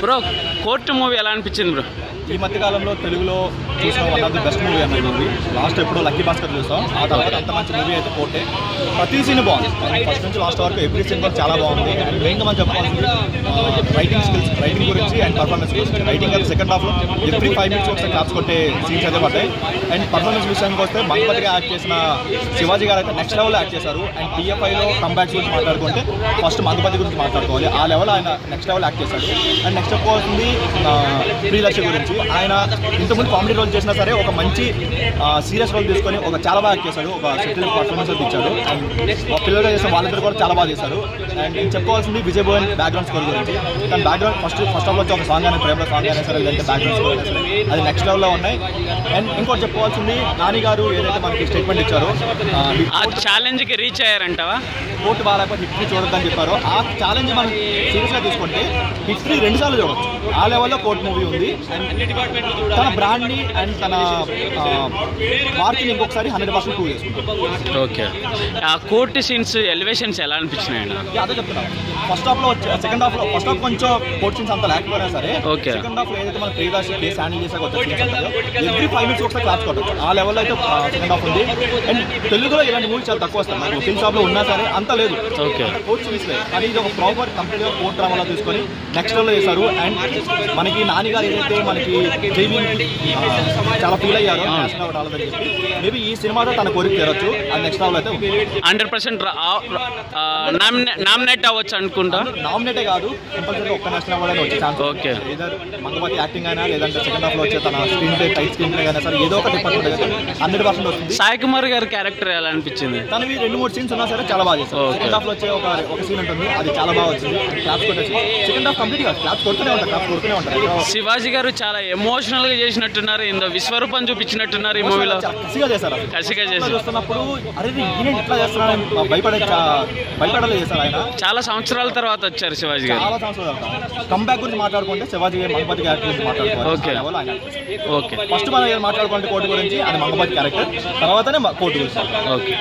Bro court movie ఎలా అనిపించింది bro? ఈ మధ్య కాలంలో తెలుగులో చూసిన one of the best movie అన్న మూవీ. లాస్ట్ ఎప్పుడో లక్కీ భాస్కర్ చూసాం, ఆ తర్వాత అంత మంచి మూవీ అయితే కోర్టే. ప్రతి సీన్ బాగుంది, ఫస్ట్ నుంచి లాస్ట్ వరకు ఎవ్రీ సీన్ కూడా చాలా బాగుంది. అండ్ మెయిన్గా మనం చెప్పుకోవాల్సింది రైటింగ్ స్కిల్స్, రైటింగ్ గురించి అండ్ పర్ఫార్మెన్స్ గురించి. రైటింగ్ అయితే సెకండ్ హాఫ్లో ఎవ్రీ 5 minutes ఒకసారి క్లాప్స్ కొట్టే సీన్స్ అయితే పడ్డాయి. అండ్ పర్ఫార్మెన్స్ విషయానికి వస్తే మంగపతిగా యాక్ట్ చేసిన శివాజీ గారు అయితే నెక్స్ట్ లెవెల్లో యాక్ట్ చేశారు. అండ్ టీఎఫ్ఐలో కంబ్యాక్స్ గురించి మాట్లాడుకుంటే ఫస్ట్ మంగపతి గురించి మాట్లాడుకోవాలి, ఆ లెవెల్ ఆయన నెక్స్ట్ లెవెల్ యాక్ట్ చేశాడు. అండ్ నెక్స్ట్ చెప్పుకోవాల్సింది ప్రియలక్ష్మి గురించి. ఆయన ఇంతకుముందు కామెడీ రోల్ చేసినా సరే ఒక మంచి సీరియస్ రోల్ తీసుకొని ఒక చాలా బాగా యాక్ట్ చేశాడు, ఒక సెటిల్ పర్ఫార్మెన్స్ ఇచ్చాడు. అండ్ పిల్లలుగా చేసిన వాళ్ళిద్దరు కూడా చాలా బాగా చేశారు. అండ్ నేను చెప్పుకోవాల్సింది విజయ్ భవన్ బ్యాక్గ్రౌండ్ స్కోర్ గురించి. తన బ్యాక్గ్రౌండ్ ఫస్ట్ హాఫ్లో వచ్చి ఒక సాంగ్ అయినా ప్రేమ సాంగ్ అయినా సరే, లేదంటే బ్యాక్గ్రౌండ్ స్కోర్ అయినా సరే అది నెక్స్ట్ లెవెల్లో ఉన్నాయి. అండ్ ఇంకోటి చెప్పుకోవాల్సింది నాని గారు ఏదైతే మనకి స్టేట్మెంట్ ఇచ్చారో ఆ ఛాలెంజ్కి రీచ్ అయ్యారంటావా? కోర్టు బాగాలేకపోతే హిస్టరీ చూడొద్దని చెప్పారు. ఆ ఛాలెంజ్ మనం సీరియస్గా తీసుకుంటే హిస్టరీ 2 సార్లు చూడవచ్చు, ఆ లెవెల్లో కోర్టు మూవీ ఉంది. అండ్ తన బ్రాండ్ని అండ్ తన మార్కెట్ని ఇంకొకసారి 100% ప్రూవ్ చేసుకుంటారు. ఓకే, ఆ కోర్టు సీన్స్ ఎలివేషన్స్ ఎలా అనిపించినాయండి? అదే చెప్తున్నాను, ఫస్ట్ హాఫ్లో సెకండ్ హాఫ్లో ఫస్ట్ హాఫ్ కొంచెం కోర్ట్ సీన్స్ అంత లేకపోయినా సరే సెకండ్ హాఫ్లో ఏదైతే మన ప్రియదాసి కేసు హ్యాండిల్ చేసాక ఎవ్రీ 5 minutes ఒకసారి క్లాస్ కొట్టచ్చు, ఆ లెవెల్లో అయితే సెకండ్ హాఫ్ ఉంది. అండ్ తెలుగులో ఇలాంటి మూవీ చాలా తక్కువ వస్తాయి, మనకు ఫిల్మ్ షాప్లో ఉన్నా సరే అంత లేదు. ఓకే, కోర్ట్ సీన్స్ లేదు, కానీ ఇది ఒక ప్రాపర్ కంప్లీట్గా కోర్ట్ డ్రామాలో తీసుకొని నెక్స్ట్ లెవెల్లో చేశారు. అండ్ మనకి నాని గారు ఏదైతే మనకి జైవీకి చాలా ఫీల్ అయ్యారో నేషనల్ అవార్డు రాలేదని చెప్పి, మేబీ ఈ సినిమాతో తన కోరిక తీరొచ్చు, అది నెక్స్ట్ లెవెల్ అయితే 100% నామినేట్ అవ్వచ్చు అనుకుంటా. నామినేటే కాదు, కంపల్సరీ ఒక్క నేషనల్ అవార్డు వచ్చే chance. Okay, either Mangapathi acting అయినా లేదంటే సెకండ్ హాఫ్లో వచ్చే తన screen play tight screen play అయినా సరే ఏదో ఒక డిపార్ట్మెంట్ అయితే 100% వస్తుంది. సాయి కుమార్ గారి క్యారెక్టర్ ఎలా అనిపించింది? తనవి 2-3 సీన్స్ ఉన్నా సరే చాలా బాగా చేస్తారు. సెకండ్ హాఫ్లో వచ్చే ఒక సీన్ ఉంటుంది, అది చాలా బాగా వచ్చింది, క్లాప్స్ కొట్టేసి సెకండ్ హాఫ్ కంప్లీట్ కాదు, క్లాప్స్ కొడుతూనే ఉంటారు, క్లాప్స్ కొడుతూనే ఉంటారు. శివాజీ గారు చాలా ఎమోషనల్ గా చేసినట్టున్నారు, ఇందో విశ్వరూపం చూపించినట్టున్నారు ఈ మూవీలో. కసిగా చేశారు, కసిగా చేసి చూస్తున్నప్పుడు అరే ఈయన ఇట్లా చేస్తున్నారని భయపడలేదు చేశారు. ఆయన చాలా సంవత్సరాల తర్వాత వచ్చారు శివాజీ గారు. చాలా సంవత్సరాలు కంబ్యాక్ గురించి మాట్లాడుకుంటే శివాజీ మంగపతి క్యారెక్టర్ గురించి మాట్లాడుకోవాలి. ఓకే, ఫస్ట్ మనం మాట్లాడుకుంటే కోర్టు గురించి, అది మంగపతి క్యారెక్టర్, తర్వాతనే కోర్టు గురించి. ఓకే.